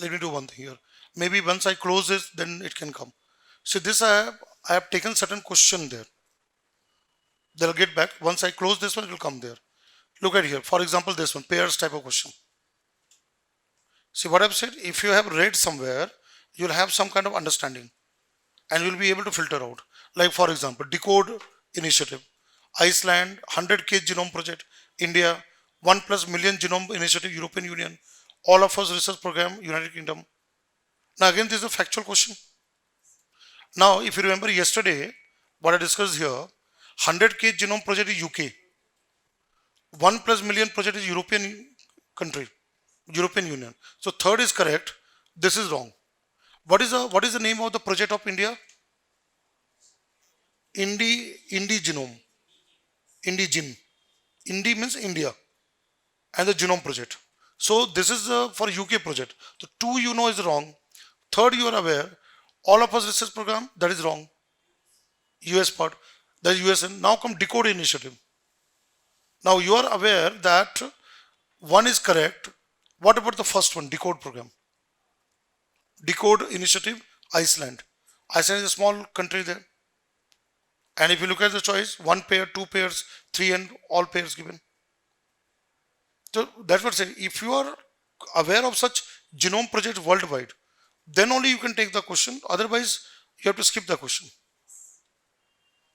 Let me do one thing here. Maybe once I close this, then it can come. So this I have taken certain question there. They'll get back. Once I close this one, it will come there. Look at here. For example, this one, pairs type of question. See what I've said? If you have read somewhere, you'll have some kind of understanding and you'll be able to filter out. Like for example, decode initiative, Iceland, 100K genome project, India, 1+ million genome initiative, European Union, all of us research program, United Kingdom. Now again, this is a factual question. Now, if you remember yesterday, what I discussed here, 100K genome project is UK, 1+ million project is European country, European Union. So third is correct. This is wrong. What is the name of the project of India? Indi genome. Indi Indi means India and the genome project. So this is for UK project. So two you know is wrong. Third you are aware. All of us research program that is wrong. US part that is USN. Now come decode initiative. Now you are aware that one is correct. What about the first one? Decode program. Decode initiative, Iceland. Iceland is a small country there. And if you look at the choice, one pair, two pairs, three, and all pairs given. So that's what I say. If you are aware of such genome projects worldwide, then only you can take the question. Otherwise, you have to skip the question.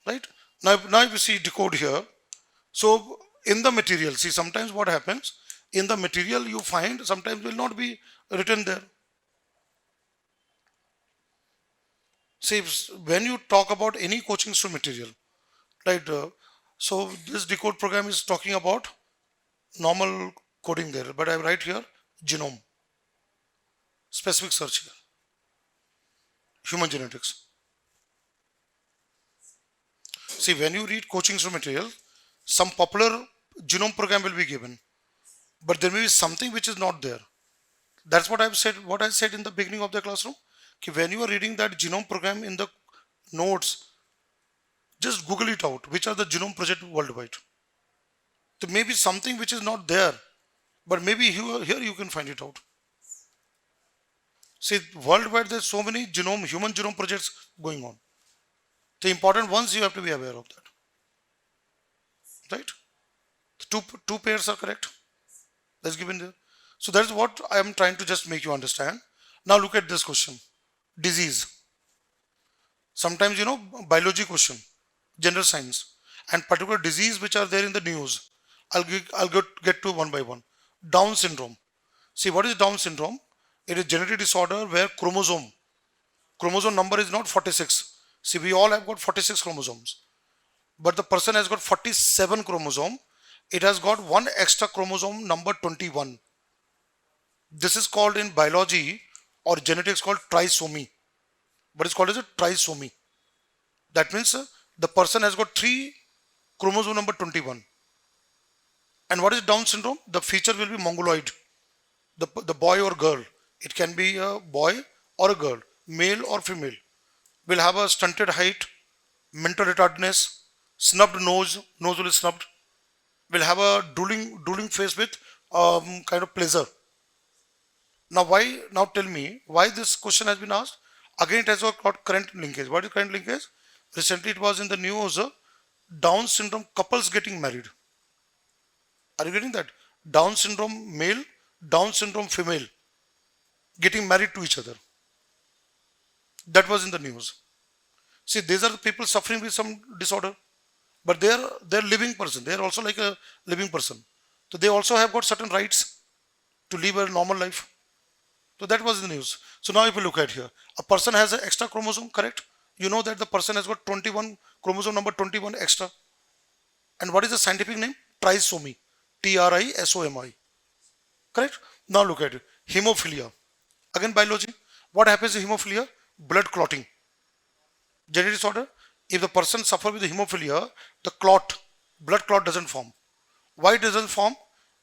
Right? Now if you see decode here. So in the material, see sometimes what happens, in the material you find sometimes will not be written there. See, when you talk about any coaching student material, right? So this decode program is talking about normal coding there, but I write here genome, specific search here, human genetics. See, when you read coaching student material, some popular genome program will be given, but there may be something which is not there. That's what I've said. What I said in the beginning of the classroom. When you are reading that genome program in the notes, just Google it out. Which are the genome project worldwide? There may be something which is not there, but maybe here you can find it out. See, worldwide there's so many human genome projects going on. The important ones you have to be aware of that. Right? The two pairs are correct. That's given there. So that's what I am trying to just make you understand. Now look at this question. Disease. Sometimes biology question, general science, and particular disease which are there in the news. I'll get to one by one. Down syndrome. See, what is Down syndrome? It is genetic disorder where chromosome number is not 46. See, we all have got 46 chromosomes, but the person has got 47 chromosome. It has got one extra chromosome, number 21. This is called in biology or genetics called trisomy, but it's called as a trisomy. That means the person has got 3 chromosome number 21. And what is Down syndrome? The feature will be mongoloid, the boy or girl. It can be a boy or a girl, male or female. Will have a stunted height, mental retardedness, snubbed nose will be snubbed. Will have a drooling face with kind of pleasure. Now tell me why this question has been asked. Again, it has got current linkage. What is current linkage? Recently it was in the news, Down syndrome couples getting married. Are you getting that? Down syndrome male, Down syndrome female getting married to each other. That was in the news. See, these are the people suffering with some disorder, but they're living person. They're also like a living person. So they also have got certain rights to live a normal life. So that was the news. So now if you look at here, a person has an extra chromosome, correct? You know that the person has got 21 chromosome number 21 extra. And what is the scientific name? Trisomy. Trisomy. Correct? Now look at it. Hemophilia. Again biology. What happens in hemophilia? Blood clotting. Genetic disorder. If the person suffers with hemophilia, the blood clot doesn't form. Why it doesn't form?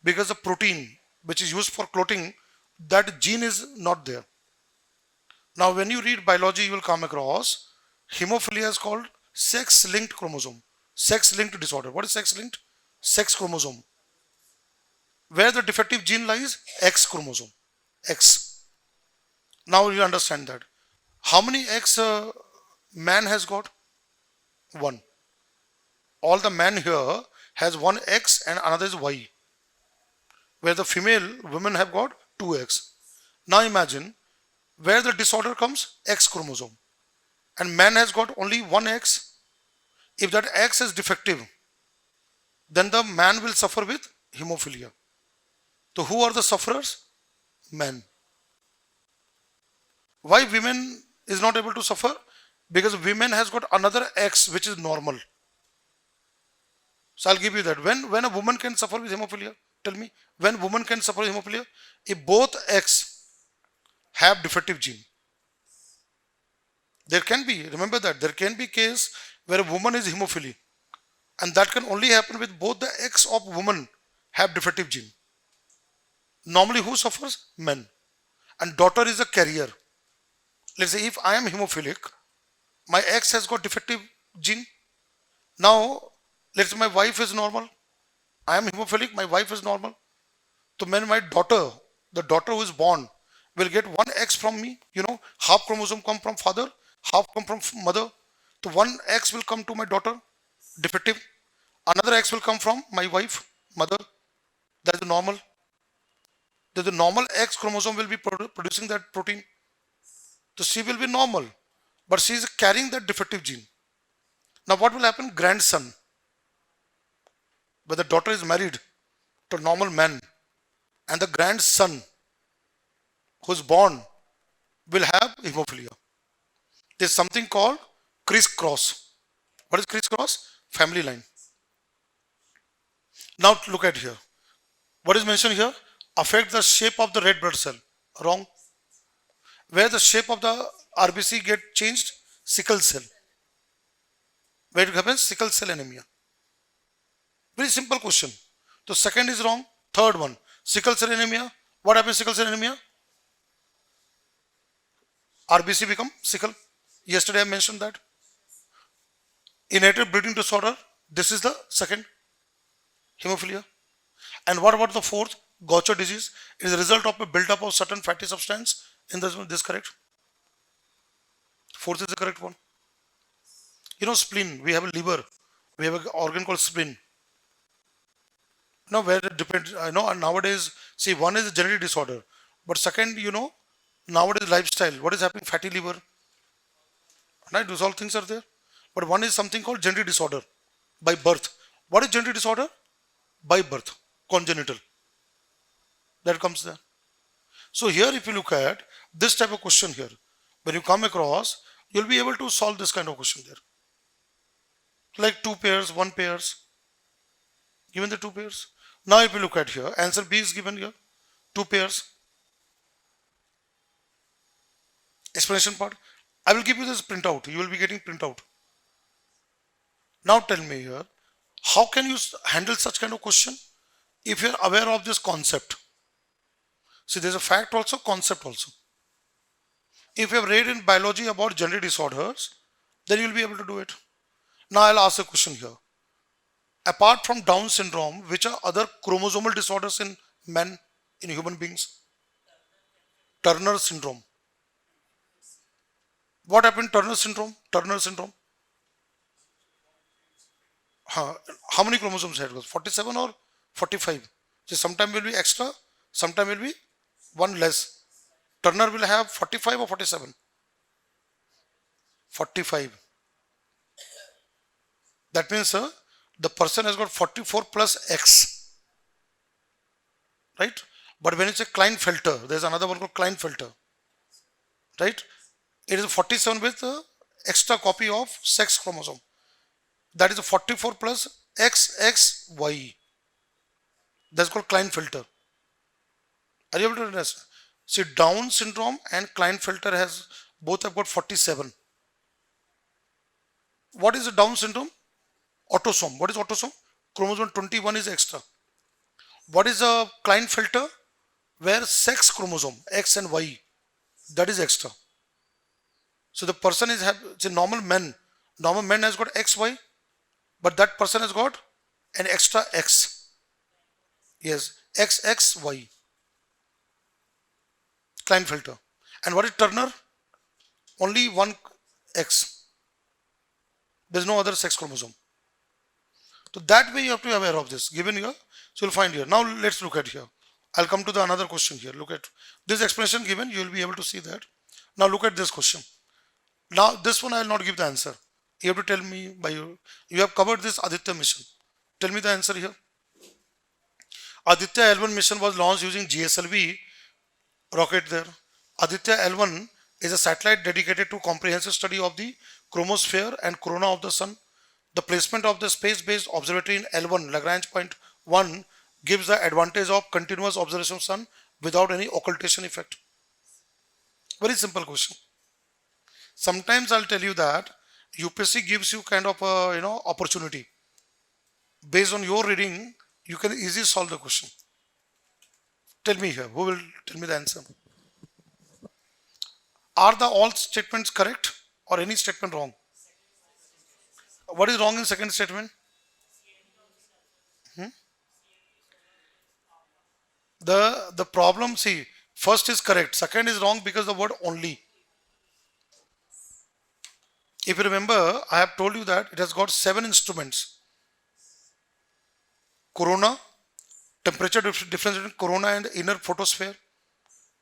Because the protein which is used for clotting, that gene is not there. Now when you read biology, you will come across hemophilia is called sex-linked chromosome. Sex-linked disorder. What is sex-linked? Sex chromosome. Where the defective gene lies? X chromosome. X. Now you understand that. How many X man has got? One. All the men here has one X and another is Y. Where the female women have got two X. Now imagine where the disorder comes, X chromosome. And man has got only one X. If that X is defective, then the man will suffer with hemophilia. So who are the sufferers? Men. Why women is not able to suffer? Because women has got another X which is normal. So I'll give you that. When a woman can suffer with hemophilia, tell me, when woman can suffer with hemophilia, if both X have defective gene. There can be, remember that, there can be case where a woman is hemophily, and that can only happen with both the X of woman have defective gene. Normally who suffers? Men. And daughter is a carrier. Let's say if I am hemophilic, my X has got defective gene. Now, let's say my wife is normal. I am hemophilic, my wife is normal. So when my daughter, the daughter who is born, will get one X from me, half chromosome come from father, half come from mother. So one X will come to my daughter, defective. Another X will come from my wife, mother. That is normal. The normal X chromosome will be producing that protein. So she will be normal, but she is carrying that defective gene. Now what will happen? Grandson. When the daughter is married to a normal man, and the grandson who is born will have hemophilia. There is something called crisscross. What is crisscross? Family line. Now look at here. What is mentioned here? Affect the shape of the red blood cell. Wrong. Where the shape of the RBC get changed? Sickle cell. Where it happens? Sickle cell anemia. Very simple question. So second is wrong. Third one, sickle cell anemia. What happens sickle cell anemia? RBC become sickle. Yesterday I mentioned that. Inherited bleeding disorder. This is the second. Hemophilia. And what about the fourth? Gaucher disease. It is a result of a buildup of certain fatty substance in this one. This correct? Fourth is the correct one. Spleen. We have a liver. We have an organ called spleen. Now where it depends, nowadays, see, one is a genetic disorder, but second, nowadays lifestyle, what is happening? Fatty liver, right? Those all things are there. But one is something called genetic disorder by birth. What is genetic disorder? By birth, congenital. That comes there. So here, if you look at this type of question here, when you come across, you'll be able to solve this kind of question there. Like 2 pairs, 1 pairs, given the 2 pairs. Now if you look at here, answer B is given here, 2 pairs. Explanation part. I will give you this printout. You will be getting printout. Now tell me here, how can you handle such kind of question if you are aware of this concept? See, there is a fact also, concept also. If you have read in biology about genetic disorders, then you will be able to do it. Now I'll ask a question here. Apart from Down syndrome, which are other chromosomal disorders in men, in human beings? Turner syndrome. What happened Turner syndrome? Turner syndrome. How many chromosomes had? 47 or 45? So sometime will be extra, sometime will be one less. Turner will have 45 or 47? 45. That means the person has got 44 plus X. Right? But when it's a Klinefelter, there's another one called Klinefelter. Right? It is 47 with extra copy of sex chromosome. That is a 44 plus XXY. That's called Klinefelter. Are you able to understand? See, Down syndrome and Klinefelter both have got 47. What is the Down syndrome? Autosome. What is autosome? Chromosome 21 is extra. What is a Klinefelter? Where sex chromosome, X and Y, that is extra. So the person is a normal man. Normal man has got XY, but that person has got an extra X. Yes, XXY. Klinefelter. And what is Turner? Only one X. There's no other sex chromosome. So that way you have to be aware of this. Given here, so you'll find here. Now let's look at here. I'll come to the another question here. Look at this explanation given. You will be able to see that. Now look at this question. Now this one I will not give the answer. You have to tell me by you. You have covered this Aditya mission. Tell me the answer here. Aditya L1 mission was launched using GSLV rocket there. Aditya L1 is a satellite dedicated to comprehensive study of the chromosphere and corona of the sun. The placement of the space-based observatory in L1 Lagrange point 1 gives the advantage of continuous observation of sun without any occultation effect. Very simple question. Sometimes I'll tell you that UPSC gives you kind of a opportunity. Based on your reading, you can easily solve the question. Tell me here, who will tell me the answer? Are the all statements correct or any statement wrong? What is wrong in second statement? The problem, see, first is correct, second is wrong because the word only. If you remember, I have told you that it has got 7 instruments. Corona, temperature difference between corona and inner photosphere.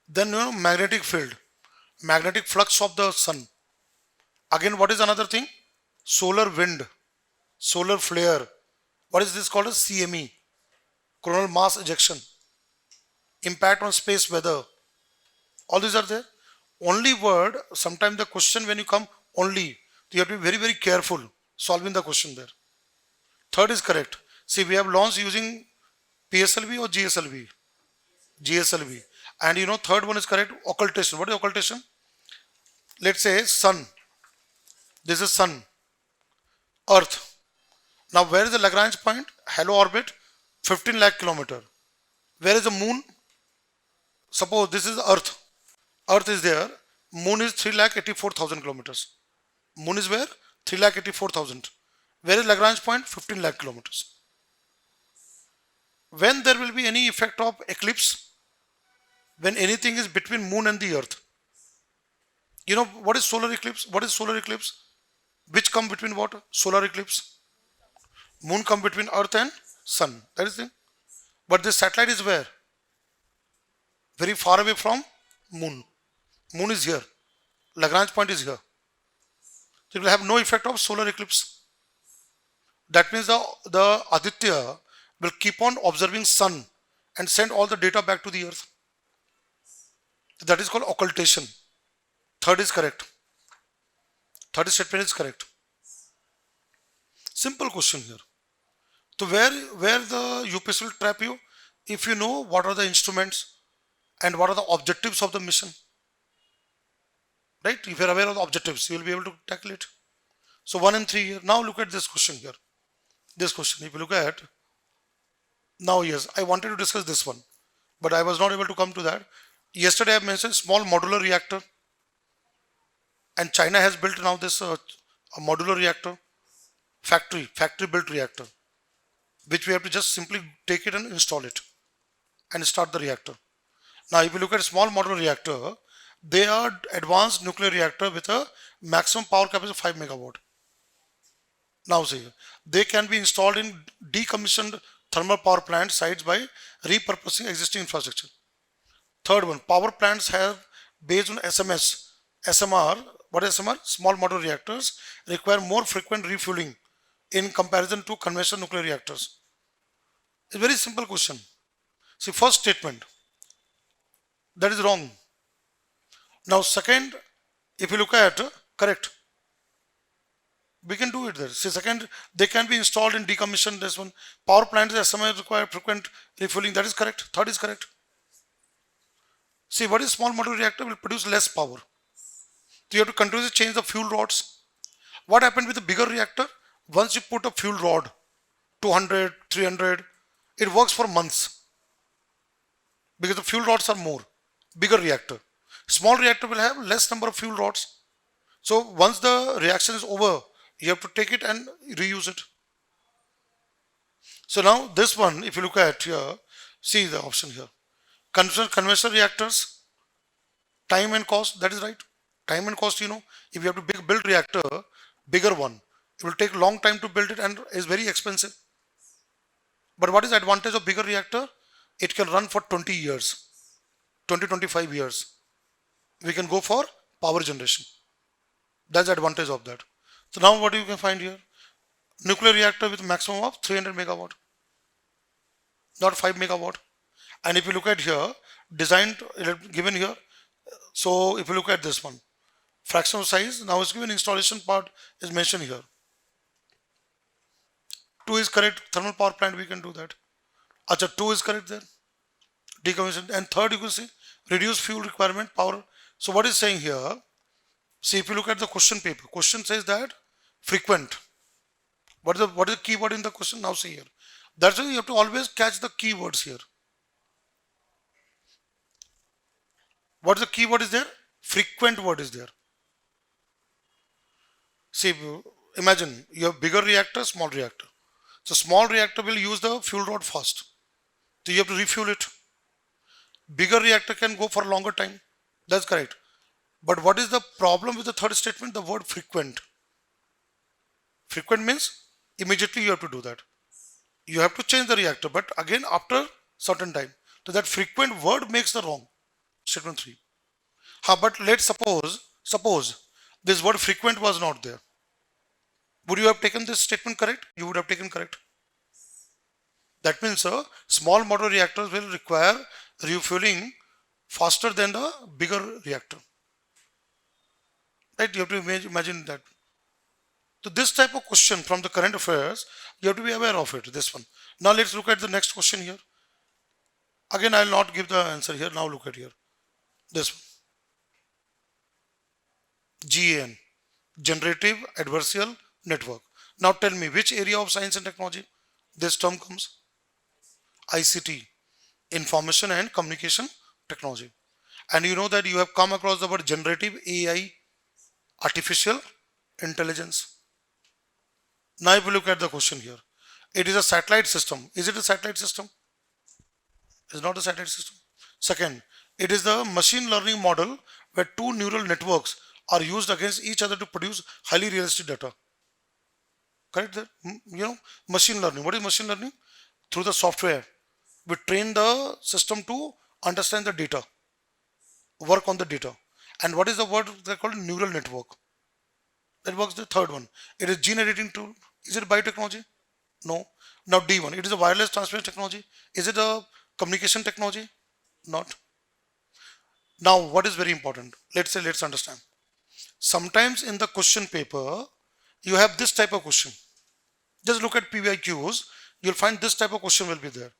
Then magnetic field, magnetic flux of the sun. Again, what is another thing? Solar wind, solar flare. What is this called as CME? Coronal mass ejection. Impact on space weather. All these are there. Only word, sometimes the question when you come only, you have to be very, very careful solving the question there. Third is correct. See, we have launched using PSLV or GSLV? GSLV. And third one is correct, occultation. What is occultation? Let's say sun. This is sun. Earth. Now where is the Lagrange point? Halo orbit, 15 lakh kilometer. Where is the moon? Suppose this is Earth. Earth is there. Moon is 3,84,000 kilometers. Moon is where? 3,84,000. Where is Lagrange point? 15 lakh kilometers. When there will be any effect of eclipse? When anything is between moon and the earth. What is solar eclipse? What is solar eclipse? Which come between what? Solar eclipse. Moon come between earth and sun. That is the thing. But this satellite is where? Very far away from moon. Moon is here. Lagrange point is here. So it will have no effect of solar eclipse. That means the Aditya will keep on observing sun and send all the data back to the earth. That is called occultation. Third is correct. Third statement is correct. Simple question here. So where the UPSC will trap you? If you know what are the instruments and what are the objectives of the mission. Right? If you are aware of the objectives, you will be able to tackle it. So 1 and 3 here. Now look at this question here. This question, if you look at, now yes, I wanted to discuss this one, but I was not able to come to that. Yesterday I mentioned small modular reactor, and China has built now this a modular reactor, factory built reactor, which we have to just simply take it and install it and start the reactor. Now if you look at small modular reactor, they are advanced nuclear reactor with a maximum power capacity of 5 megawatt. Now see, they can be installed in decommissioned thermal power plant sites by repurposing existing infrastructure. Third one, power plants have based on SMR. What is SMR? Small modular reactors require more frequent refueling in comparison to conventional nuclear reactors. It's a very simple question. See, first statement, that is wrong. Now second, if you look at, correct. We can do it there. See, second, they can be installed in decommissioned, this one. Power plants, SMR require frequent refueling. That is correct. Third is correct. See, what is small modular reactor will produce less power. So you have to continuously change the fuel rods. What happened with the bigger reactor? Once you put a fuel rod, 200, 300, it works for months. Because the fuel rods are more. Bigger reactor. Small reactor will have less number of fuel rods. So once the reaction is over, you have to take it and reuse it. So now this one, if you look at here, see the option here. Conventional reactors, Time and cost, that is right. Time and cost, if you have to build reactor, bigger one, it will take long time to build it and is very expensive. But what is the advantage of bigger reactor? It can run for 20 years, 25 years. We can go for power generation. That's the advantage of that. So now what you can find here? Nuclear reactor with maximum of 300 megawatt, not 5 megawatt. And if you look at here, designed, given here. So if you look at this one, fraction of size, now it's given installation part is mentioned here. 2 is correct, thermal power plant, we can do that. Acha, 2 is correct there. Decommission. And third, you can see reduce fuel requirement, power. So what is saying here? See, if you look at the question paper, question says that frequent. What is the keyword in the question? Now see here. That's why you have to always catch the keywords here. What is the keyword is there? Frequent word is there. See, imagine you have bigger reactor, small reactor. So small reactor will use the fuel rod fast. So you have to refuel it. Bigger reactor can go for a longer time. That's correct. But what is the problem with the third statement? The word frequent. Frequent means immediately you have to do that. You have to change the reactor, but again after certain time. So that frequent word makes the wrong. Statement 3. But let's suppose this word frequent was not there. Would you have taken this statement correct? You would have taken correct. That means small modular reactors will require refueling faster than the bigger reactor. Right? You have to imagine that. So this type of question from the current affairs, you have to be aware of it, this one. Now let's look at the next question here. Again, I will not give the answer here. Now look at here. This one. GAN, Generative Adversarial Network. Now tell me which area of science and technology this term comes? ICT, Information and Communication Technology. And you know that you have come across the word generative AI, artificial intelligence. Now if you look at the question here, it is a satellite system. Is it a satellite system? It's not a satellite system. Second, it is the machine learning model where two neural networks are used against each other to produce highly realistic data. Correct there? Machine learning. What is machine learning? Through the software, we train the system to understand the data, work on the data. And what is the word they call neural network? That works the third one. It is gene editing tool. Is it biotechnology? No. Now D1. It is a wireless transmission technology. Is it a communication technology? Not. Now what is very important? Let's understand. Sometimes in the question paper, you have this type of question. Just look at PYQs. You'll find this type of question will be there.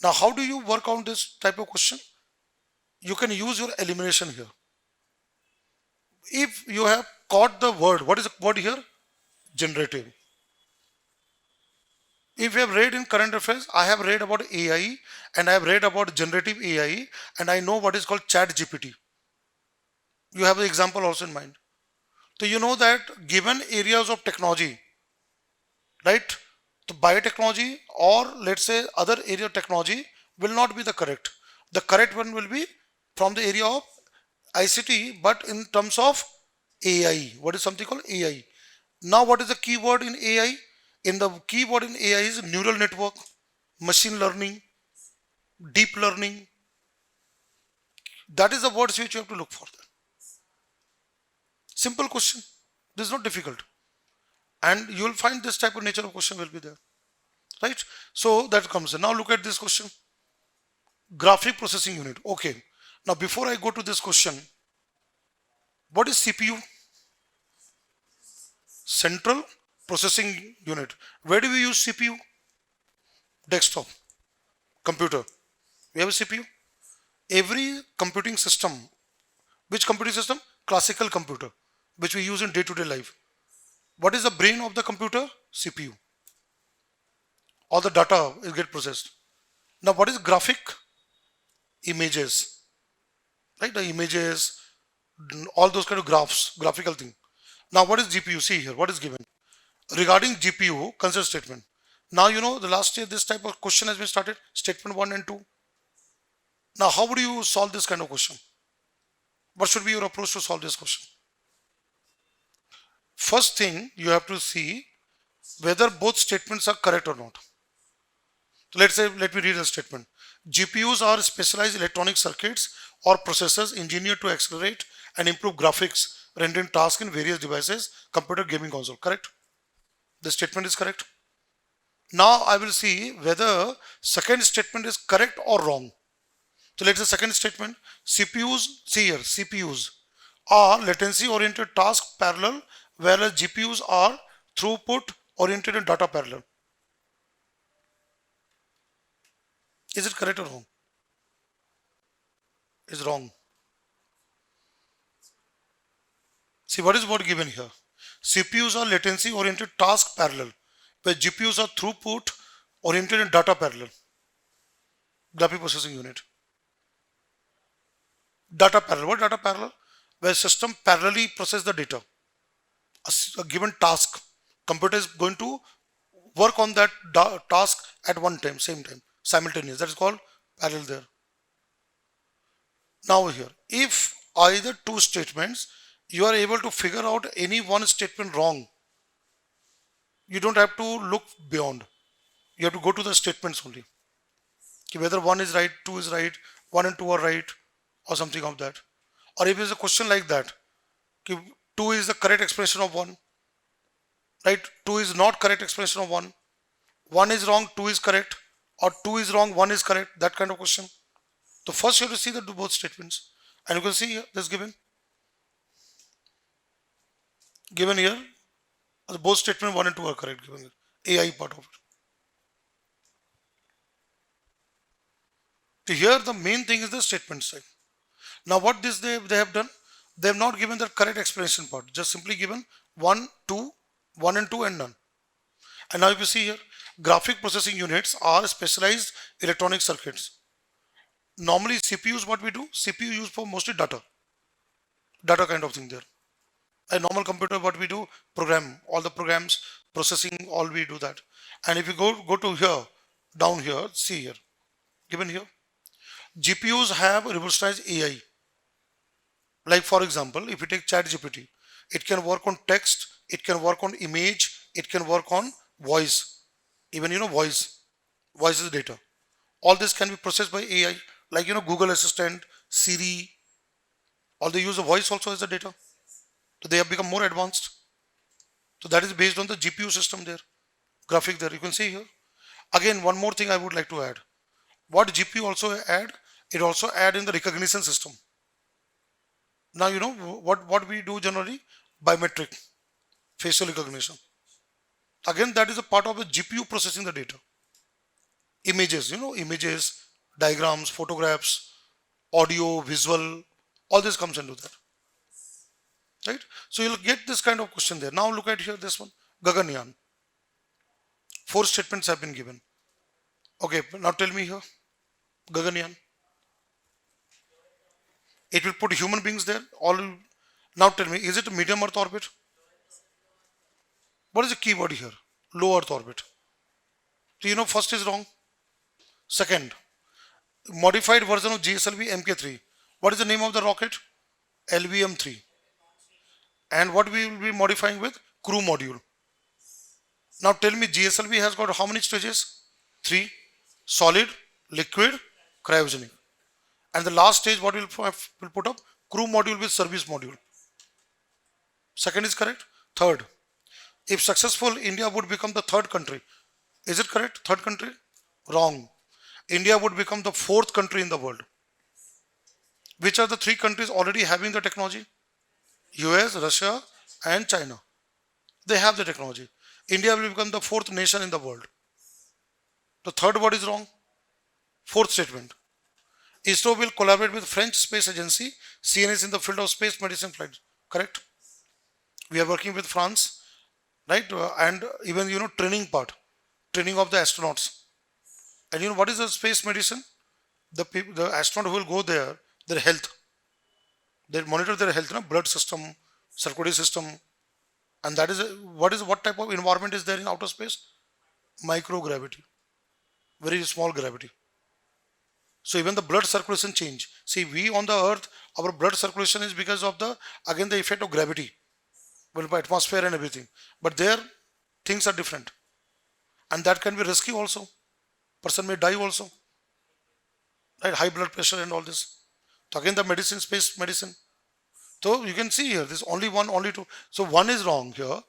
Now how do you work on this type of question? You can use your elimination here. If you have caught the word, what is the word here? Generative. If you have read in current affairs, I have read about AI and I have read about generative AI and I know what is called chat GPT. You have the example also in mind. So you know that given areas of technology, right? The biotechnology or let's say other area of technology will not be the correct. The correct one will be from the area of ICT, but in terms of AI. What is something called AI? Now what is the keyword in AI? In the keyword in AI is neural network, machine learning, deep learning. That is the words which you have to look for. Simple question. This is not difficult. And you will find this type of nature of question will be there. Right? So that comes in. Now look at this question. Graphic processing unit. Okay. Now before I go to this question, what is CPU? Central Processing Unit. Where do we use CPU? Desktop, computer. We have a CPU. Every computing system, which computing system? Classical computer, which we use in day-to-day life. What is the brain of the computer? CPU. All the data is get processed. Now what is graphic? Images. Right? The images, all those kind of graphs, graphical thing. Now what is GPU? See here, what is given? Regarding GPU, consider statement. Now you know the last year this type of question has been started, statement 1 and 2. Now how would you solve this kind of question? What should be your approach to solve this question? First thing, you have to see whether both statements are correct or not. So let me read the statement. GPUs are specialized electronic circuits or processors engineered to accelerate and improve graphics, rendering tasks in various devices, computer, gaming console. Correct? The statement is correct. Now I will see whether second statement is correct or wrong. So let's say second statement, CPUs are latency oriented task parallel, whereas GPUs are throughput oriented and data parallel. Is it correct or wrong? It's wrong. See, what is what given here? CPUs are latency oriented task parallel, where GPUs are throughput oriented and data parallel. Graphic processing unit. Data parallel. What data parallel? Where system parallelly process the data. A given task. Computer is going to work on that task at one time, same time, simultaneous. That is called parallel there. Now here, if either two statements, you are able to figure out any one statement wrong, you don't have to look beyond. You have to go to the statements only. Whether one is right, two is right, one and two are right, or something of that. Or if it's a question like that, two is the correct explanation of one, right? Two is not correct explanation of one. One is wrong, two is correct, or two is wrong, one is correct. That kind of question. So first you have to see the both statements, and you can see here this given here both statement 1 and 2 are correct, given AI part of it. So here the main thing is the statement side. Now what this they have done, they have not given the correct explanation part, just simply given 1 and 2 and none. And now if you see here, graphic processing units are specialized electronic circuits. Normally CPUs, what we do, CPU used for mostly data kind of thing there. A normal computer, what we do, program, all the programs, processing, all we do that. And if you go to here, down here, see here, given here, GPUs have revolutionized AI. Like for example, if you take ChatGPT, it can work on text, it can work on image, it can work on voice, even voice is data. All this can be processed by AI, like Google Assistant, Siri, all they use the voice also as the data. So they have become more advanced. So that is based on the GPU system there, graphic there. You can see here. Again, one more thing I would like to add. What GPU also add? It also add in the recognition system. Now what we do generally, biometric, facial recognition. Again, that is a part of the GPU processing the data. Images, images, diagrams, photographs, audio, visual, all this comes into that. Right? So you'll get this kind of question there. Now look at here, this one, Gaganyaan. 4 statements have been given. Okay, now tell me here, Gaganyaan. It will put human beings there. Now tell me, is it a medium Earth orbit? What is the keyword here? Low Earth orbit. So first is wrong. Second, modified version of GSLV Mk3. What is the name of the rocket? LVM3. And what we will be modifying with? Crew module. Now tell me, GSLV has got how many stages? 3. Solid, liquid, cryogenic. And the last stage, what we'll put up? Crew module with service module. Second is correct. Third, if successful, India would become the 3rd country. Is it correct? 3rd country? Wrong. India would become the 4th country in the world. Which are the 3 countries already having the technology? US, Russia and China. They have the technology. India will become the 4th nation in the world. The third word is wrong. 4th statement. ISRO will collaborate with French Space Agency, CNS, in the field of space medicine flight. Correct? We are working with France, right? And even, training part, training of the astronauts. And what is the space medicine? The astronaut who will go there, their health. They monitor their health, blood system, circulatory system. And that is, what type of environment is there in outer space? Microgravity. Very small gravity. So even the blood circulation change. See, we on the earth, Our blood circulation is because of the, again, the effect of gravity, well, by atmosphere and everything. But there, things are different. And that can be risky also. Person may die also. Right? High blood pressure and all this. So again, the medicine space, medicine. So you can see here, this only one, only two. So one is wrong here,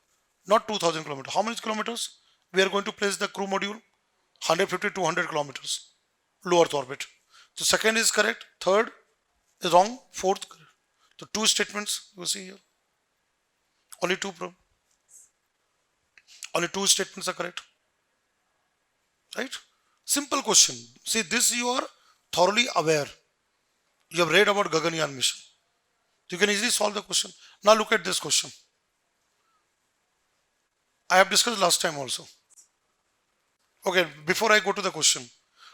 not 2000 kilometers. How many kilometers? We are going to place the crew module? 150 to 200 kilometers. Low Earth orbit. So second is correct. Third is wrong. Fourth correct. So two statements you see here. Only two. Only two statements are correct. Right? Simple question. See, this you are thoroughly aware. You have read about Gaganyaan mission. You can easily solve the question. Now look at this question. I have discussed last time also. Okay, before I go to the question,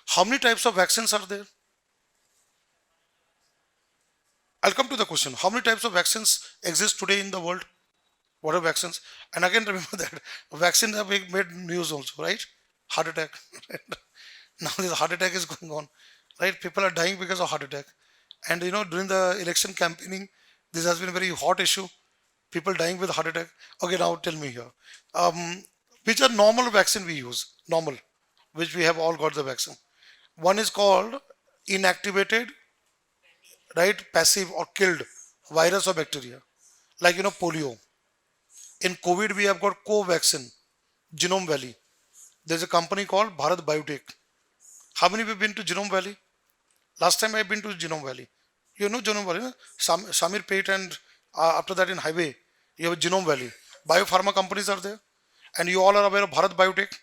how many types of vaccines are there? I'll come to the question. How many types of vaccines exist today in the world? What are vaccines? And again, remember that vaccines have made news also, right? Heart attack. Now this heart attack is going on, right? People are dying because of heart attack. And you know, during the election campaigning, this has been a very hot issue. People dying with heart attack. Okay, now tell me here. Which are normal vaccine we use? Normal, which we have all got the vaccine. One is called inactivated, right? Passive or killed virus or bacteria. Like, you know, polio. In COVID, we have got co-vaccine, Genome Valley. There's a company called Bharat Biotech. How many have been to Genome Valley? Last time I've been to Genome Valley. You know Genome Valley, no? Samir Pate, and after that in highway, you have Genome Valley. Biopharma companies are there. And you all are aware of Bharat Biotech.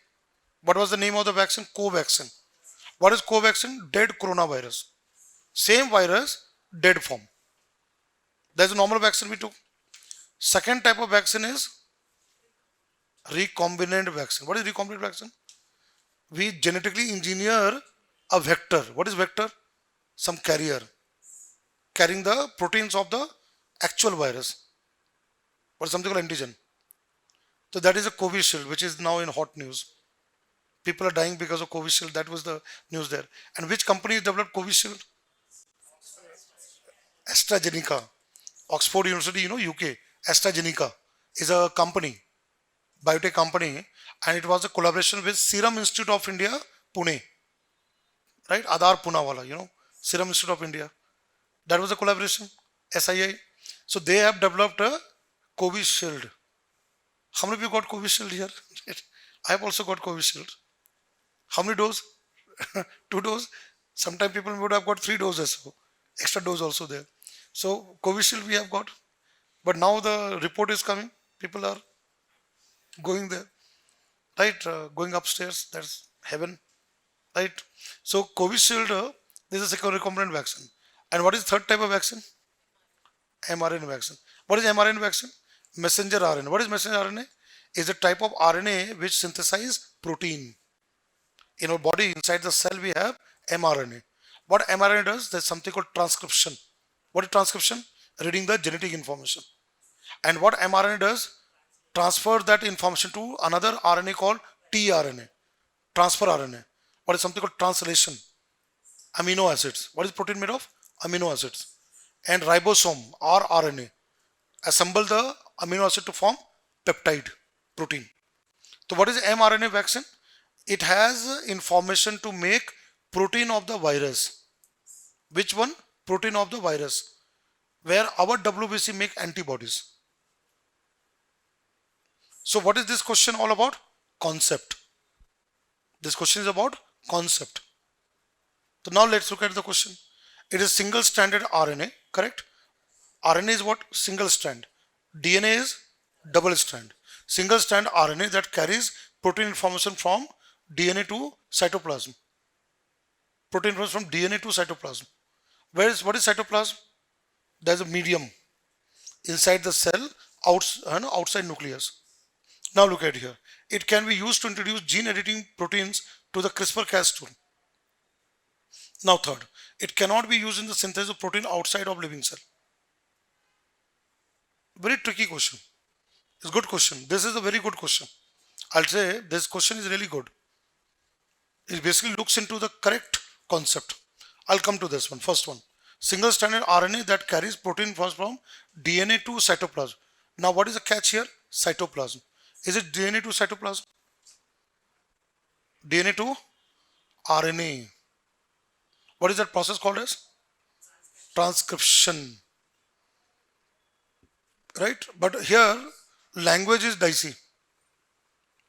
What was the name of the vaccine? Co-vaccine. What is co-vaccine? Dead coronavirus. Same virus, dead form. There's a normal vaccine we took. Second type of vaccine is recombinant vaccine. What is recombinant vaccine? We genetically engineer a vector. What is vector? Some carrier carrying the proteins of the actual virus, or something called antigen. So that is a Covishield, which is now in hot news. People are dying because of Covishield. That was the news there. And which company developed Covishield? AstraZeneca. Oxford University, you know, UK. AstraZeneca is a company, biotech company, and it was a collaboration with Serum Institute of India, Pune. Right? Adar Poonawalla, you know, Serum Institute of India. That was a collaboration, SII. So they have developed a Covishield. How many of you got Covishield here? I have also got Covishield. How many doses? 2 doses. Sometimes people would have got 3 doses. So extra dose also there. So Covishield we have got. But now the report is coming. People are going there. Right? Going upstairs. That's heaven. Right? So Covishield, this is a recombinant vaccine. And what is third type of vaccine? mRNA vaccine. What is mRNA vaccine? Messenger RNA. What is messenger RNA? Is a type of RNA which synthesizes protein. In our body, inside the cell, we have mRNA. What mRNA does? There's something called transcription. What is transcription? Reading the genetic information. And what mRNA does? Transfer that information to another RNA called tRNA. Transfer RNA. What is something called translation? Amino acids. What is protein made of? Amino acids. And ribosome or RNA assemble the amino acid to form peptide protein. So what is mRNA vaccine? It has information to make protein of the virus. Which one? Protein of the virus. Where our WBC make antibodies. So what is this question all about? Concept. This question is about concept. So now let's look at the question. It is single stranded RNA, correct? RNA is what? Single strand. DNA is double strand. Single strand RNA that carries protein information from DNA to cytoplasm. Protein information from DNA to cytoplasm. What is cytoplasm? There is a medium inside the cell, outside nucleus. Now look at here. It can be used to introduce gene editing proteins to the CRISPR-Cas tool. Now third, it cannot be used in the synthesis of protein outside of living cell. Very tricky question. It's a good question. This is a very good question. I'll say this question is really good. It basically looks into the correct concept. I'll come to this one, first one. Single stranded RNA that carries protein from DNA to cytoplasm. Now what is the catch here? Cytoplasm. Is it DNA to cytoplasm? DNA to RNA. What is that process called as? Transcription. Right? But here language is dicey.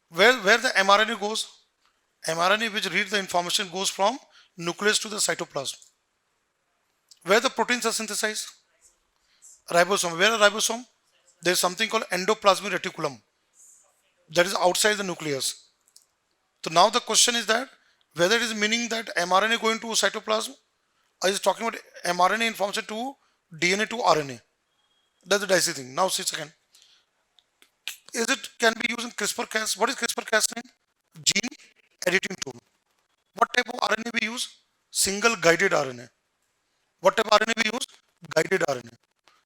Where the mRNA goes? mRNA which reads the information goes from nucleus to the cytoplasm. Where the proteins are synthesized? Ribosome. Where are ribosome? There is something called endoplasmic reticulum that is outside the nucleus. So now the question is that whether it is meaning that mRNA going to cytoplasm, or is talking about mRNA information to DNA to RNA. That's the dicey thing. Now see second. Is it can be used in CRISPR-Cas? What is CRISPR-Cas mean? Gene editing tool. What type of RNA we use? Single guided RNA. What type of RNA we use? Guided RNA.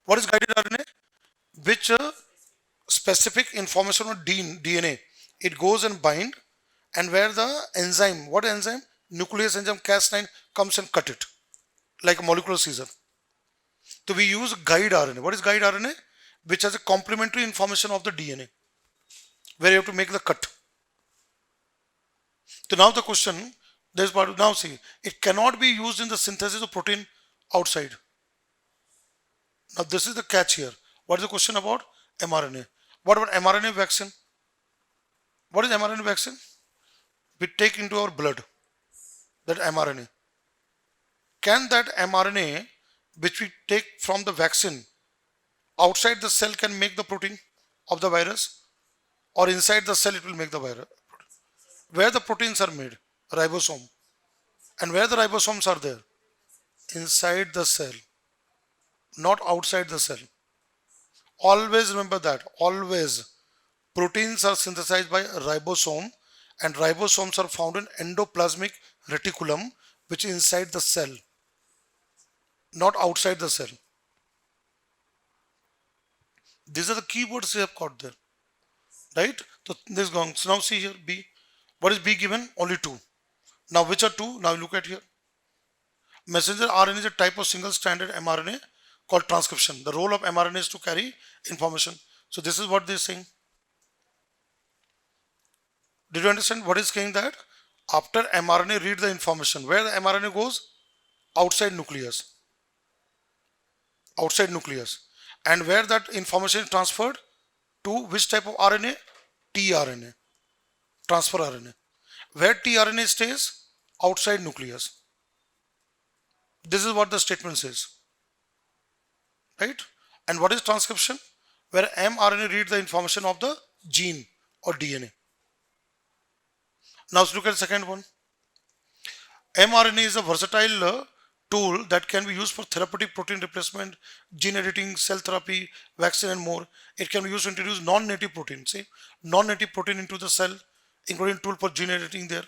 What is guided RNA? Which specific information on DNA, it goes and bind, and where the enzyme, what enzyme? Nucleus enzyme Cas9 comes and cut it like a molecular scissor. So we use guide RNA. What is guide RNA? Which has a complementary information of the DNA, where you have to make the cut. So now the question, there's part, now see, it cannot be used in the synthesis of protein outside. Now this is the catch here. What is the question about? mRNA. What about mRNA vaccine? What is mRNA vaccine? We take into our blood that mRNA. Can that mRNA which we take from the vaccine outside the cell can make the protein of the virus, or inside the cell it will make the virus? Where the proteins are made? Ribosome. And where the ribosomes are there? Inside the cell, not outside the cell. Always remember that. Always. Proteins are synthesized by ribosome, and ribosomes are found in endoplasmic reticulum, which is inside the cell, not outside the cell. These are the keywords we have got there. Right? So this is gone. So now see here B. What is B given? Only 2. Now which are 2? Now look at here. Messenger RNA is a type of single-stranded mRNA called transcription. The role of mRNA is to carry information. So this is what they are saying. Did you understand what is saying that? After mRNA read the information, where the mRNA goes? Outside nucleus. Outside nucleus. And where that information is transferred? To which type of RNA? tRNA. Transfer RNA. Where tRNA stays? Outside nucleus. This is what the statement says. Right? And what is transcription? Where mRNA reads the information of the gene or DNA. Now let's look at the second one. mRNA is a versatile tool that can be used for therapeutic protein replacement, gene editing, cell therapy, vaccine and more. It can be used to introduce non-native protein. See, non-native protein into the cell, including tool for gene editing there,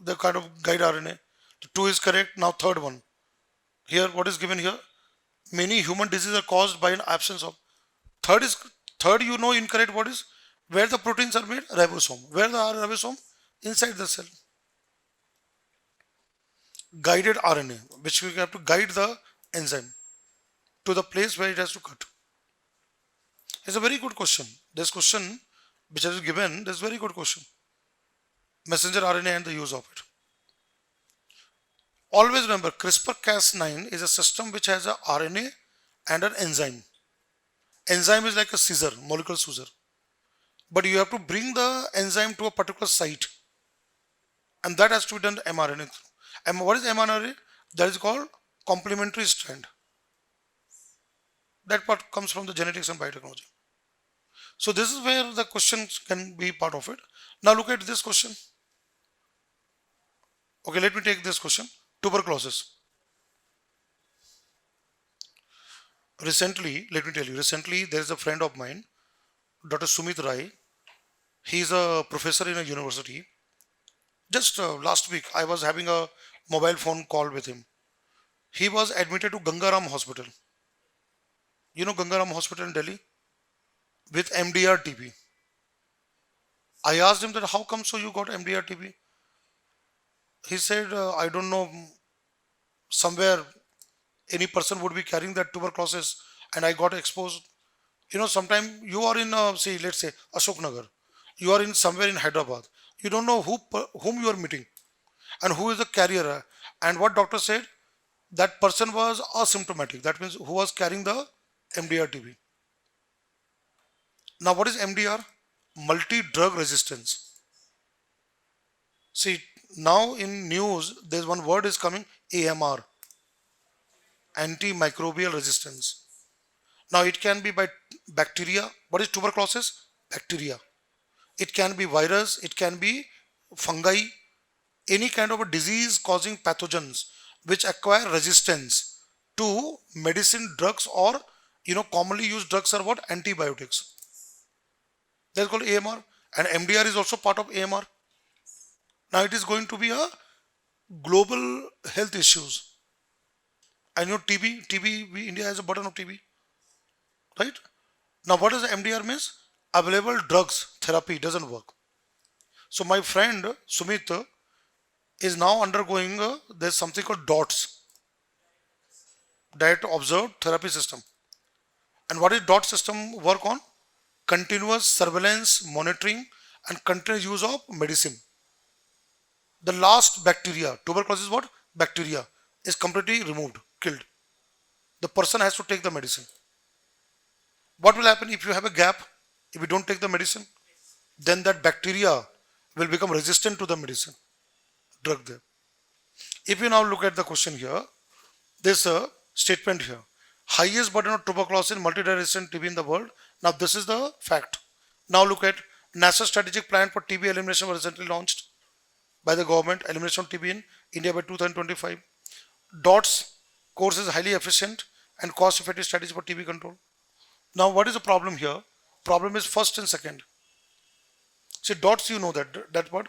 the kind of guide RNA. The 2 is correct. Now third one. Here, what is given here? Many human diseases are caused by an absence of. Third you know incorrect. What is? Where the proteins are made? Ribosome. Where the ribosome? Inside the cell. Guided RNA, which we have to guide the enzyme to the place where it has to cut. It's a very good question. This question which has been given, this is a very good question. Messenger RNA and the use of it. Always remember, CRISPR-Cas9 is a system which has a RNA and an enzyme. Enzyme is like a scissor, molecular scissor. But you have to bring the enzyme to a particular site. And that has to be done mRNA. And what is mRNA? That is called complementary strand. That part comes from the genetics and biotechnology. So this is where the questions can be part of it. Now look at this question. Okay, let me take this question. Tuberculosis. Recently, let me tell you, recently there is a friend of mine, Dr. Sumit Rai. He is a professor in a university. Just last week, I was having a mobile phone call with him. He was admitted to Gangaram Hospital. You know Gangaram Hospital in Delhi? With MDR TB. I asked him that how come so you got MDR TB? He said, I don't know, somewhere any person would be carrying that tuberculosis and I got exposed. Sometime you are in, say, let's say Ashok Nagar, you are in somewhere in Hyderabad. You don't know whom you are meeting and who is the carrier. And what doctor said, that person was asymptomatic. That means who was carrying the MDR TB. Now, what is MDR? Multi-drug resistance. See, now in news, there's one word is coming, AMR, antimicrobial resistance. Now, it can be by bacteria. What is tuberculosis? Bacteria. It can be virus, it can be fungi, any kind of a disease causing pathogens which acquire resistance to medicine, drugs, or commonly used drugs are what? Antibiotics. That's called AMR, and MDR is also part of AMR. Now it is going to be a global health issues. And TB, India has a burden of TB, right? Now what does MDR means? Available drugs, therapy doesn't work. So my friend Sumit is now undergoing, there's something called DOTS, Diet Observed Therapy System. And what is DOT system work on? Continuous surveillance, monitoring, and continuous use of medicine. The last bacteria, tuberculosis is what? Bacteria is completely removed, killed. The person has to take the medicine. What will happen if you have a gap? If you don't take the medicine, then that bacteria will become resistant to the medicine, drug there. If you now look at the question here, there's a statement here. Highest burden of tuberculosis in multi-resistant TB in the world. Now this is the fact. Now look at NASA strategic plan for TB elimination was recently launched by the government. Elimination of TB in India by 2025. DOTS course is highly efficient and cost-effective strategy for TB control. Now what is the problem here? Problem is first and second. See, DOTS, you know that word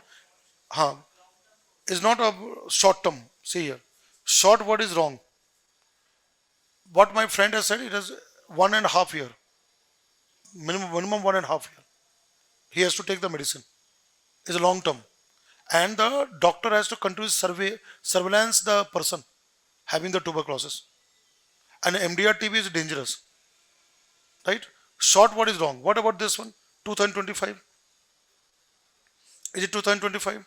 is not a short term. See here, short word is wrong. What my friend has said, it is 1.5 year, minimum 1.5 year. He has to take the medicine. It's a long term, and the doctor has to continue surveillance the person having the tuberculosis. And MDR TB is dangerous, right? Short word is wrong. What about this one? 2025. Is it 2025?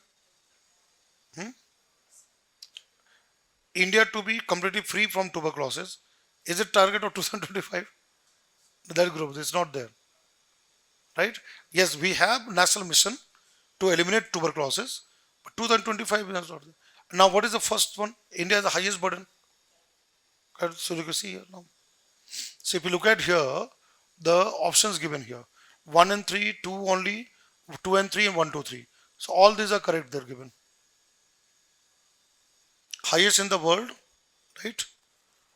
India to be completely free from tuberculosis. Is it target of 2025? That group is not there, right? Yes, we have national mission to eliminate tuberculosis, but 2025 is not there. Now, what is the first one? India has the highest burden. So you can see here now. So if you look at here, the options given here, 1 and 3, 2 only, 2 and 3, and 1, 2, 3. So all these are correct. They're given. Highest in the world, right?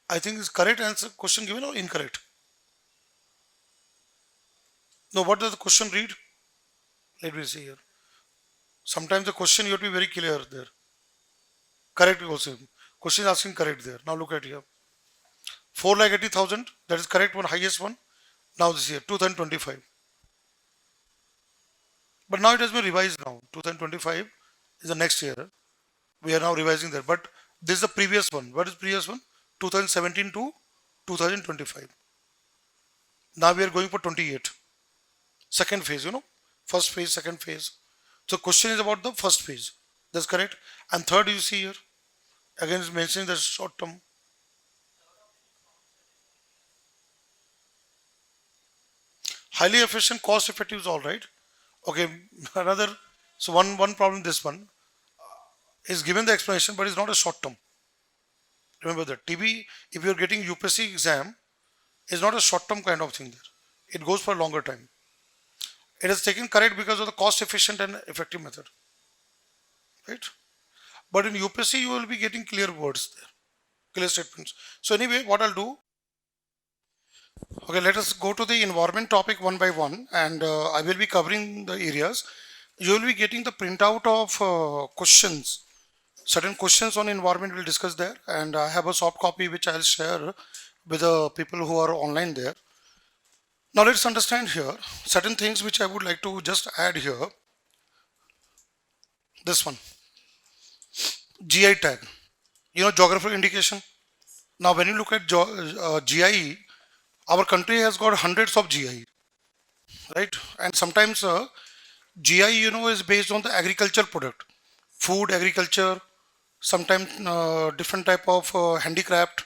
I think is correct answer question given or incorrect? No, what does the question read? Let me see here. Sometimes the question you have to be very clear there. Correct also. Question is asking correct there. Now look at here. 4,80,000, that is correct one, highest one. Now this year, 2025. But now it has been revised now. 2025 is the next year. We are now revising that. But this is the previous one. What is previous one? 2017 to 2025. Now we are going for 28. Second phase, First phase, second phase. So question is about the first phase. That's correct. And third you see here. Again it's mentioning the short term. Highly efficient, cost effective is all right. Okay, another, so one problem, this one is given the explanation, but it's not a short term. Remember that TB, if you're getting UPSC exam, is not a short term kind of thing there. It goes for a longer time. It is taken correct because of the cost efficient and effective method, right? But in UPSC, you will be getting clear words there, clear statements. So anyway, what I'll do, okay, let us go to the environment topic one by one, and I will be covering the areas. You will be getting the printout of questions. Certain questions on environment we'll discuss there, and I have a soft copy which I'll share with the people who are online there. Now let's understand here certain things which I would like to just add here. This one, GI tag, geographical indication. Now, when you look at GIE, our country has got hundreds of GIE, right? And sometimes GI, is based on the agriculture product, food, agriculture, sometimes different type of handicraft,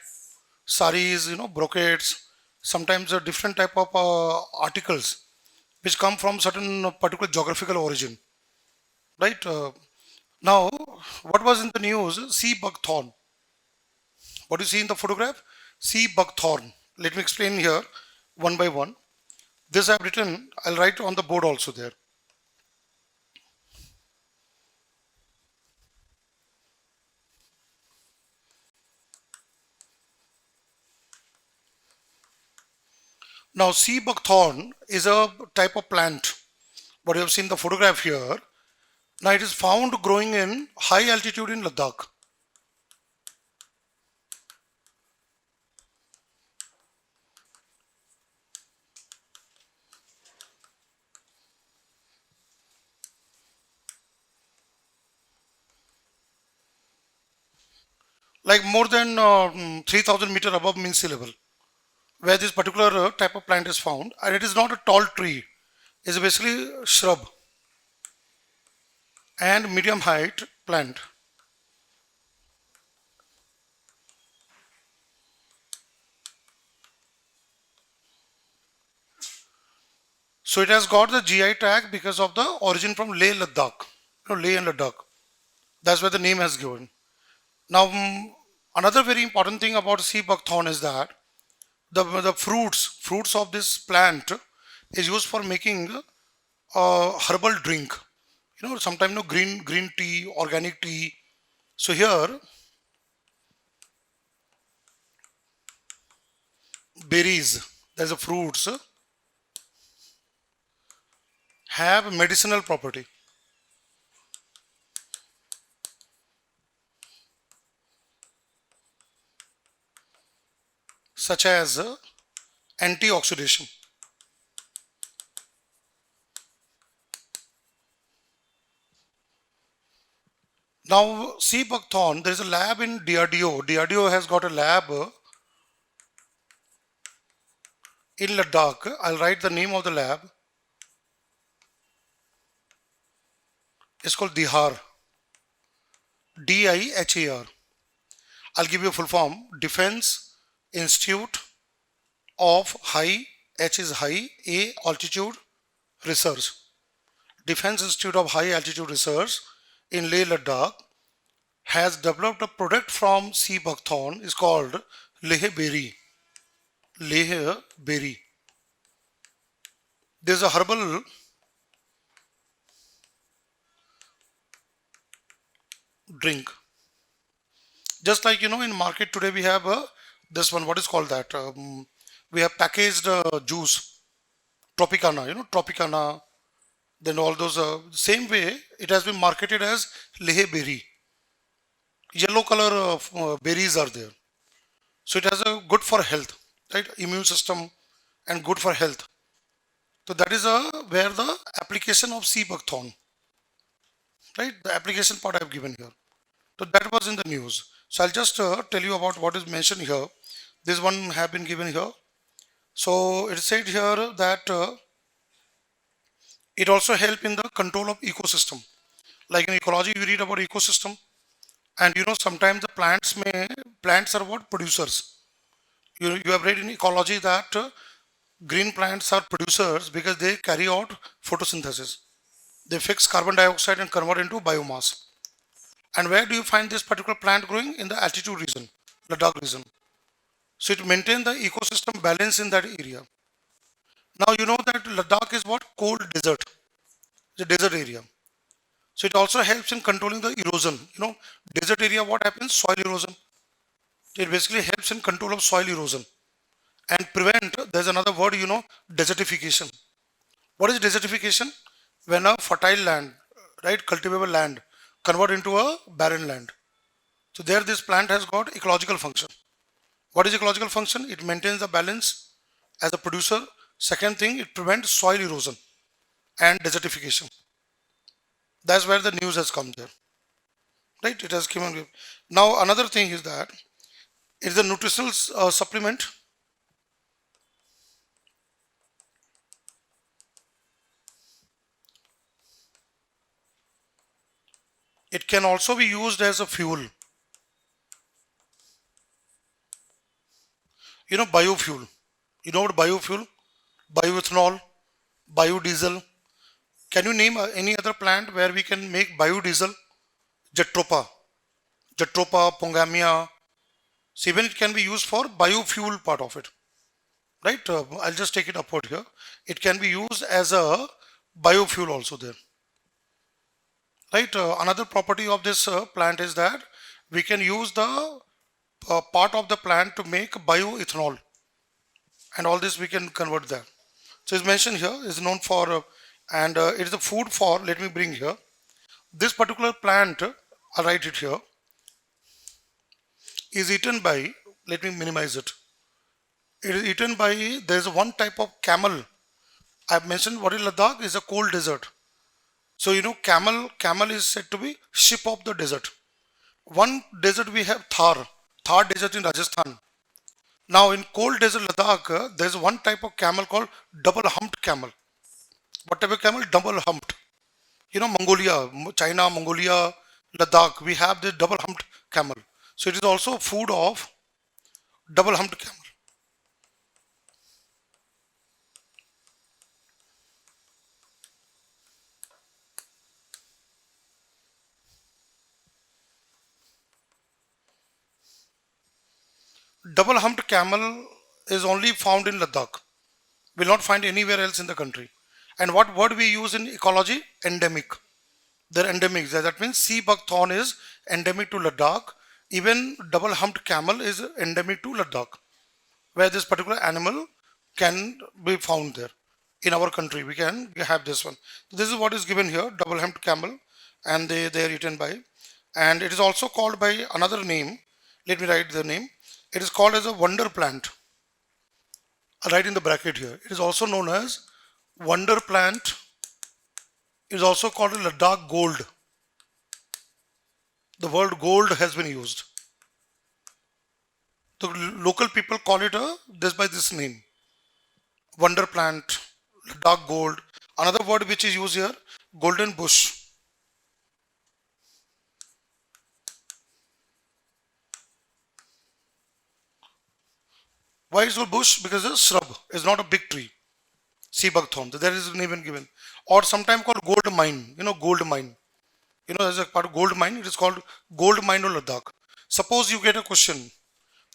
saris, brocades, sometimes different type of articles which come from certain particular geographical origin, right? Now, what was in the news? Sea buckthorn. What do you see in the photograph? Sea buckthorn. Let me explain here one by one. This I have written, I'll write on the board also there. Now, sea buckthorn is a type of plant. What you have seen the photograph here. Now, it is found growing in high altitude in Ladakh. Like more than 3000 meter above mean sea level, where this particular type of plant is found, and it is not a tall tree, it's basically a shrub and medium height plant. So it has got the GI tag because of the origin from Leh Ladakh, Leh and Ladakh. That's where the name has given. Now, another very important thing about sea buckthorn is that the fruits of this plant is used for making a herbal drink. Sometimes green tea, organic tea. So here, berries, there's a fruits have medicinal property, such as antioxidation. Now, sea buckthorn, there is a lab in DRDO. DRDO has got a lab in Ladakh. I'll write the name of the lab. It's called DIHAR. DIHAR. I'll give you a full form. Defense Institute of High, H is high, A altitude research. Defense Institute of High Altitude Research in Leh Ladakh has developed a product from sea buckthorn. It's called Leh Berry. Leh Berry. There's a herbal drink. Just like in market today we have this one. What is called that? We have packaged juice, Tropicana. Tropicana. Then all those same way it has been marketed as Leh Berry. Yellow color berries are there. So it has a good for health, right? Immune system and good for health. So that is where the application of sea buckthorn, right? The application part I have given here. So that was in the news. So I'll just tell you about what is mentioned here. This one have been given here. So it said here that it also help in the control of ecosystem. Like in ecology, you read about ecosystem, and sometimes the plants are what producers. You have read in ecology that green plants are producers because they carry out photosynthesis. They fix carbon dioxide and convert into biomass. And where do you find this particular plant growing? In the altitude region, Ladakh region. So it maintains the ecosystem balance in that area. Now you know that Ladakh is what? Cold desert. It's a desert area. So it also helps in controlling the erosion. Desert area, what happens? Soil erosion. It basically helps in control of soil erosion and prevent, there's another word, desertification. What is desertification? When a fertile land, right, cultivable land, convert into a barren land. So there this plant has got ecological function. What is ecological function? It maintains the balance as a producer. Second thing, it prevents soil erosion and desertification. That's where the news has come there. Right? It has given. Now another thing is that It is a nutritional supplement. It can also be used as a fuel. You know, biofuel. You know what biofuel? Bioethanol, biodiesel. Can you name any other plant where we can make biodiesel? Jatropha, Pongamia. So even it can be used for biofuel part of it, right? I'll just take it upward here. It can be used as a biofuel also there, right? Another property of this plant is that we can use the part of the plant to make bioethanol, and all this we can convert that. So it's mentioned here is known for, and it is the food for. Let me bring here this particular plant. I'll write it here. Is eaten by. Let me minimize it. It is eaten by. There is one type of camel. I've mentioned what is Ladakh is a cold desert. So you know camel is said to be ship of the desert. One desert we have Thar desert in Rajasthan. Now in cold desert Ladakh, there is one type of camel called double humped camel. What type of camel? Double humped. You know, Mongolia, China, Mongolia, Ladakh, we have this double humped camel. So it is also food of double humped camel. Double humped camel is only found in Ladakh. Will not find anywhere else in the country. And what word we use in ecology? Endemic. They're endemic. That means sea buckthorn is endemic to Ladakh. Even double humped camel is endemic to Ladakh, where this particular animal can be found there. In our country, we can have this one. This is what is given here, double humped camel, and they are eaten by. And it is also called by another name. Let me write the name. It is called as a wonder plant. I'll write in the bracket here. It is also known as wonder plant. It is also called a Ladakh gold. The word gold has been used. The local people call it by this name. Wonder plant, Ladakh gold. Another word which is used here, golden bush. Why is it bush? Because it's a shrub. It's not a big tree. Sea buckthorn. There is an even given. Or sometimes called gold mine. You know, gold mine. You know, there's a part of gold mine. It is called gold mine of Ladakh. Suppose you get a question.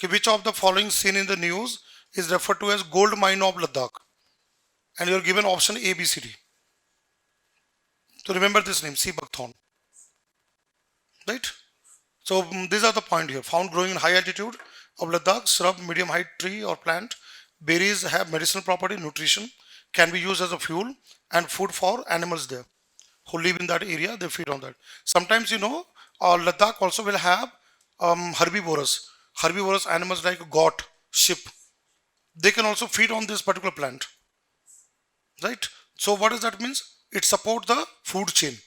Which of the following seen in the news is referred to as gold mine of Ladakh? And you are given option A, B, C, D. So remember this name, sea buckthorn. Right? So these are the point here. Found growing in high altitude of Ladakh, shrub, medium height tree or plant. Berries have medicinal property, nutrition, can be used as a fuel and food for animals there who live in that area. They feed on that. Sometimes, you know, Ladakh also will have herbivorous animals like goat, sheep. They can also feed on this particular plant, right? So what does that means? It supports the food chain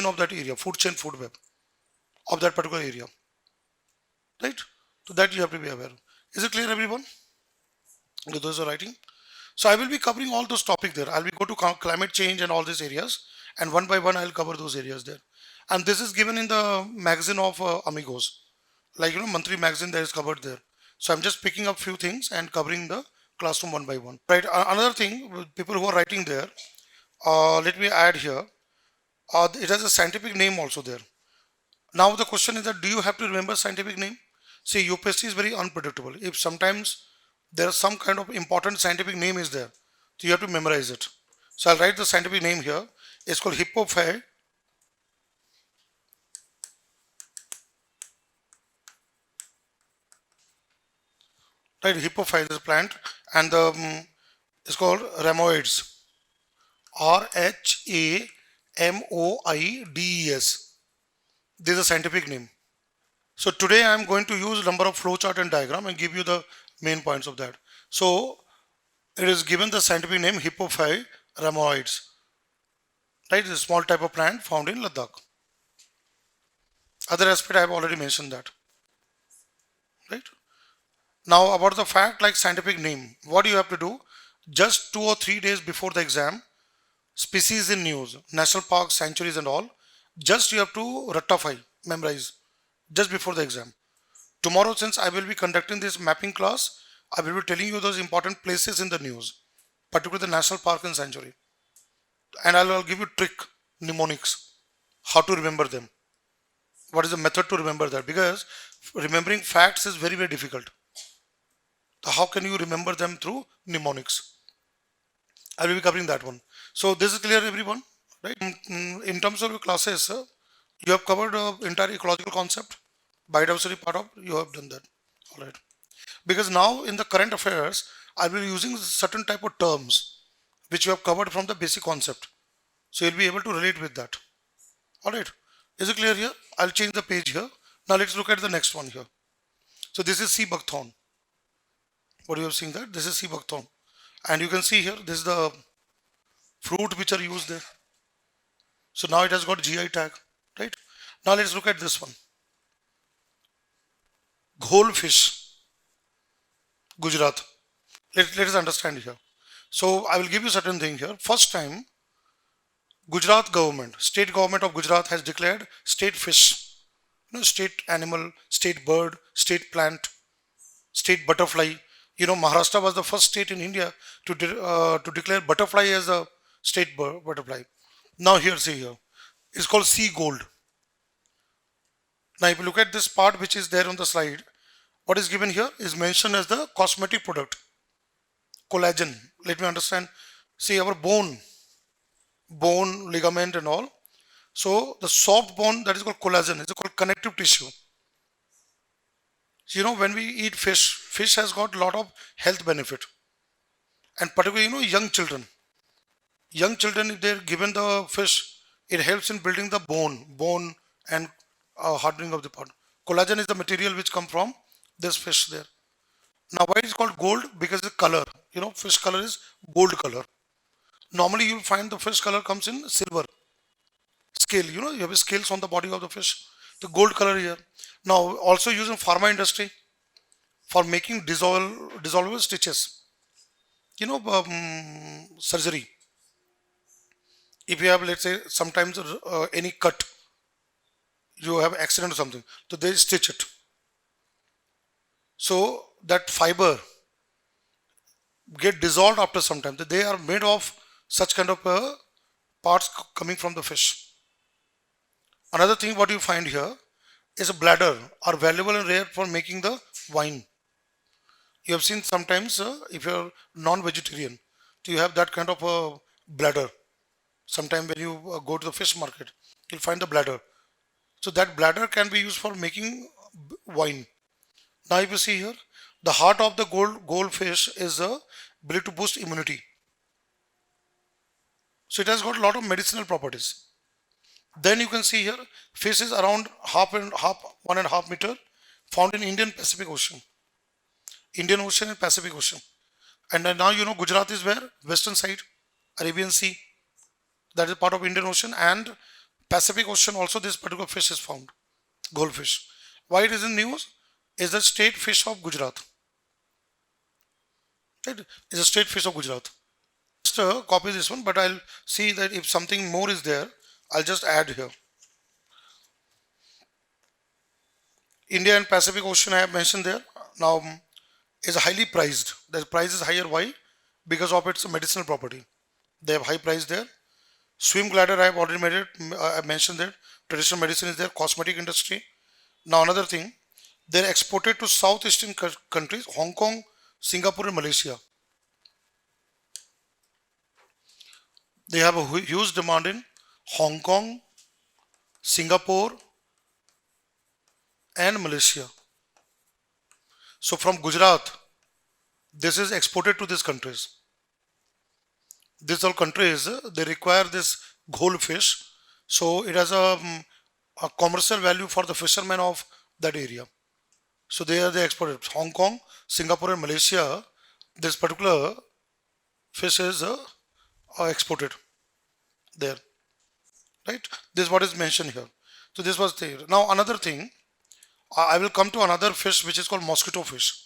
of that area, food web of that particular area, right? So that you have to be aware. Is it clear, everyone? Okay, those are writing. So I will be covering all those topics there. I'll be go to climate change and all these areas, and one by one I'll cover those areas there. And this is given in the magazine of Amigos, like, you know, monthly magazine that is covered there. So I'm just picking up few things and covering the classroom one by one. Right. Another thing, people who are writing there, let me add here. It has a scientific name also there. Now the question is that do you have to remember scientific name? See, UPSC is very unpredictable. If sometimes there is some kind of important scientific name is there, so you have to memorize it. So I'll write the scientific name here. It's called Hippophae. Right, Hippophae is a plant, and it's called rhamoids. Rhamoides. This is a scientific name. So today I am going to use number of flowchart and diagram and give you the main points of that. So it is given the scientific name Hippophae rhamoides. Right, it's a small type of plant found in Ladakh. Other aspect I have already mentioned that. right? Now about the fact like scientific name, what do you have to do? Just 2 or 3 days before the exam, species in news, national parks, sanctuaries and all, just you have to ratify, memorize, just before the exam. Tomorrow, since I will be conducting this mapping class, I will be telling you those important places in the news, particularly the national park and sanctuary. And I'll give you trick, mnemonics, how to remember them. What is the method to remember that? Because remembering facts is very, very difficult. So how can you remember them through mnemonics? I will be covering that one. So this is clear, everyone, right? In terms of your classes, you have covered entire ecological concept, biodiversity part of, you have done that. All right. Because now in the current affairs, I will be using certain type of terms which you have covered from the basic concept. So you'll be able to relate with that. All right. Is it clear here? I'll change the page here. Now let's look at the next one here. So this is sea buckthorn. What you have seen that? This is sea buckthorn. And you can see here, this is the fruit which are used there. So now it has got GI tag, right? Now let's look at this one. Ghole fish, Gujarat. Let us understand here. So I will give you certain thing here. First time, Gujarat government, state government of Gujarat has declared state fish, state animal, state bird, state plant, state butterfly. Maharashtra was the first state in India to declare butterfly as a state butterfly. Now here, see here, it's called sea gold. Now if you look at this part which is there on the slide, what is given here is mentioned as the cosmetic product, collagen. Let me understand. See our bone, ligament and all. So the soft bone, that is called collagen, is called connective tissue. So, when we eat fish has got a lot of health benefit. And particularly, young children. Young children, if they're given the fish, it helps in building the bone and hardening of the part. Collagen is the material which come from this fish there. Now, why is it called gold? Because the color, fish color is gold color. Normally, you'll find the fish color comes in silver scale. You have scales on the body of the fish. The gold color here. Now, also used in pharma industry for making dissolvable stitches. Surgery. If you have, let's say, sometimes any cut, you have accident or something, so they stitch it. So that fiber get dissolved after some time. They are made of such kind of parts coming from the fish. Another thing what you find here is a bladder are valuable and rare for making the wine. You have seen sometimes if you're non-vegetarian, so you have that kind of a bladder. Sometime when you go to the fish market, you'll find the bladder. So that bladder can be used for making wine. Now if you see here, the heart of the goldfish is the ability to boost immunity. So it has got a lot of medicinal properties. Then you can see here, fish is around 1.5 meter, found in Indian Pacific Ocean. Indian Ocean and Pacific Ocean. And now Gujarat is where? Western side, Arabian Sea. That is part of Indian Ocean, and Pacific Ocean also this particular fish is found. Goldfish. Why it is in news? Is the state fish of Gujarat. Right? Is a state fish of Gujarat. Just copy this one, but I'll see that if something more is there, I'll just add here. India and Pacific Ocean I have mentioned there. Now is highly prized. The price is higher. Why? Because of its medicinal property. They have high price there. Swim bladder I have already made it. I mentioned that. Traditional medicine is there. Cosmetic industry. Now another thing, they're exported to Southeastern countries, Hong Kong, Singapore and Malaysia. They have a huge demand in Hong Kong, Singapore and Malaysia. So from Gujarat, this is exported to these countries. These all countries, they require this goldfish. So it has a commercial value for the fishermen of that area. So they exported Hong Kong, Singapore and Malaysia. This particular fish is exported there. Right? This is what is mentioned here. So this was there. Now another thing, I will come to another fish which is called mosquito fish.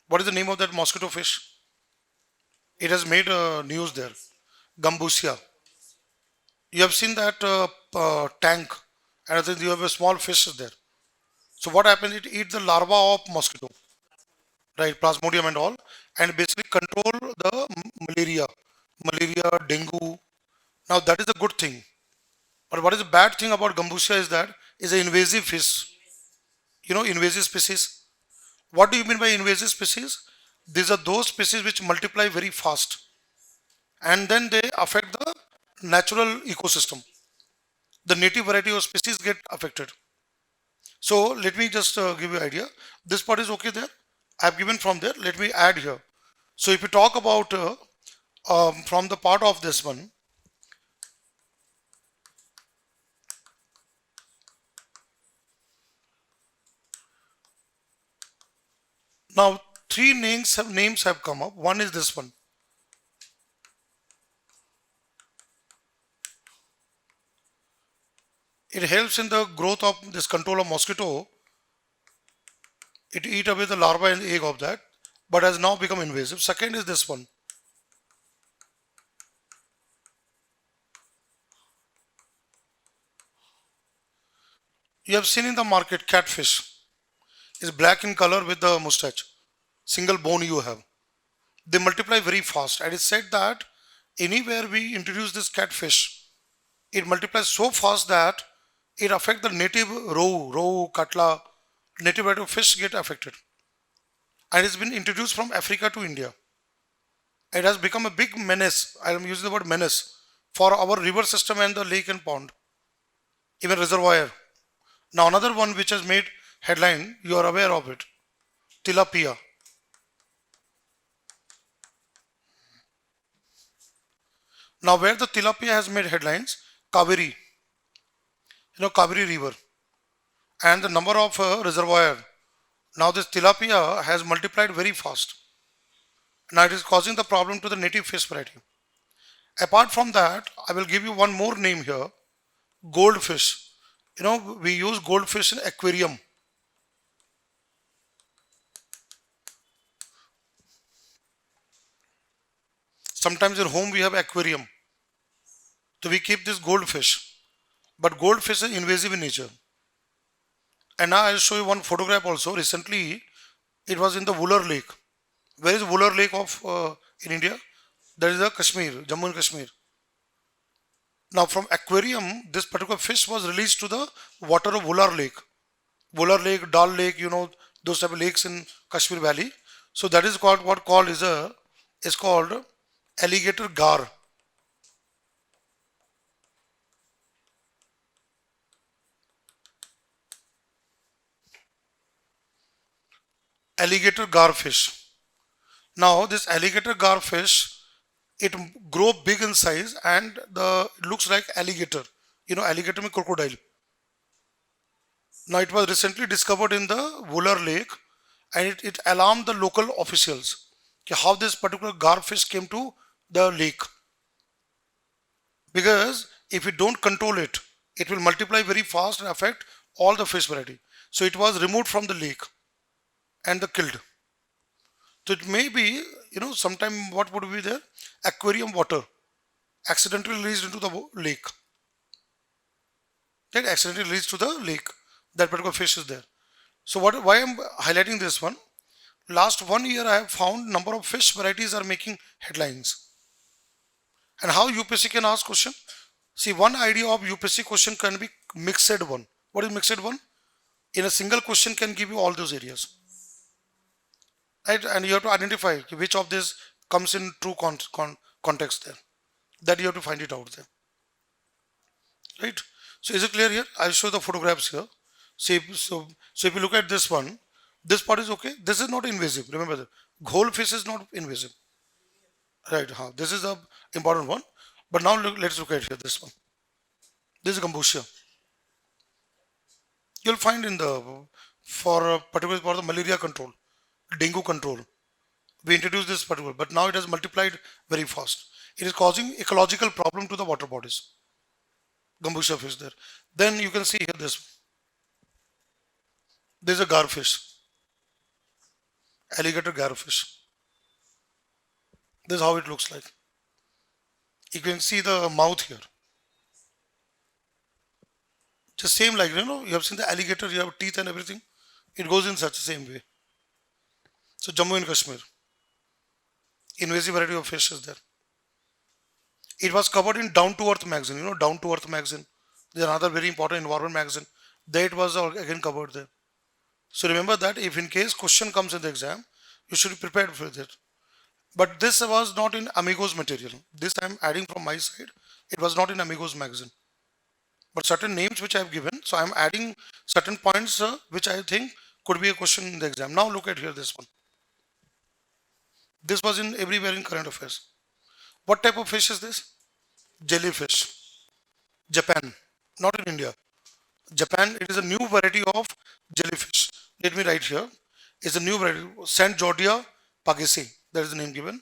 What is the name of that mosquito fish? It has made news there. Gambusia. You have seen that tank, and I think you have a small fish there. So what happens? It eats the larva of mosquito, right? Plasmodium and all, and basically control the malaria, dengue. Now that is a good thing. But what is the bad thing about Gambusia is that it's an invasive fish. You know, invasive species. What do you mean by invasive species? These are those species which multiply very fast, and then they affect the natural ecosystem. The native variety of species get affected. So let me just give you an idea. This part is okay there. I have given from there. Let me add here. So if you talk about from the part of this one, now three names have come up. One is this one. It helps in the growth of this control of mosquito. It eat away the larva and egg of that, but has now become invasive. Second is this one. You have seen in the market catfish is black in color with the mustache. Single bone you have. They multiply very fast. And it's said that anywhere we introduce this catfish, it multiplies so fast that it affects the native roe, katla, native variety of fish get affected. And it's been introduced from Africa to India. It has become a big menace. I am using the word menace for our river system and the lake and pond, even reservoir. Now another one which has made headline, you are aware of it, tilapia. Now where the tilapia has made headlines, Kaveri, Kaveri river, and the number of reservoir. Now this tilapia has multiplied very fast. Now it is causing the problem to the native fish variety. Apart from that, I will give you one more name here, goldfish. We use goldfish in aquarium. Sometimes in home we have aquarium. So we keep this goldfish. But goldfish is invasive in nature. And now I'll show you one photograph also. Recently, it was in the Wooler Lake. Where is Wooler Lake of in India? That is the Kashmir, Jammu and Kashmir. Now from aquarium, this particular fish was released to the water of Wooler Lake. Wooler Lake, Dal Lake, those type of lakes in Kashmir Valley. So that is called is called alligator gar. Alligator gar fish. Now this alligator gar fish, it grow big in size and it looks like alligator. Alligator means crocodile. Now it was recently discovered in the Wooler Lake, and it alarmed the local officials how this particular gar fish came to the lake. Because if you don't control it, it will multiply very fast and affect all the fish variety. So it was removed from the lake and killed. So it may be, sometime what would be there? Aquarium water accidentally released into the lake. Right? Accidentally released to the lake. That particular fish is there. So why I'm highlighting this one? Last 1 year I have found number of fish varieties are making headlines. And how UPSC can ask question? See, one idea of UPSC question can be mixed one. What is mixed one? In a single question can give you all those areas. Right? And you have to identify which of this comes in true context there. That you have to find it out there. Right? So is it clear here? I'll show the photographs here. See, so if you look at this one, this part is okay. This is not invasive. Remember that. Goldfish is not invasive. Right. This is the important one. But now let's look at here this one. This is Gambusia. You'll find in particularly for the malaria control, dengue control. We introduced this particular, but now it has multiplied very fast. It is causing ecological problem to the water bodies. Gambusia fish there. Then you can see here this. There's a garfish, alligator garfish. This is how it looks like. You can see the mouth here. Just same like, you have seen the alligator, you have teeth and everything. It goes in such the same way. So Jammu and Kashmir, invasive variety of fish is there. It was covered in Down to Earth magazine, Down to Earth magazine. There's another very important environment magazine. There it was again covered there. So remember that if in case question comes in the exam, you should be prepared for it. But this was not in Amigos material. This I am adding from my side. It was not in Amigos magazine. But certain names which I have given, so I am adding certain points which I think could be a question in the exam. Now look at here this one. This was in everywhere in current affairs. What type of fish is this? Jellyfish. Japan, not in India. Japan, it is a new variety of jellyfish. Let me write here. It's a new variety, Saint Georgia pagaci. That is the name given.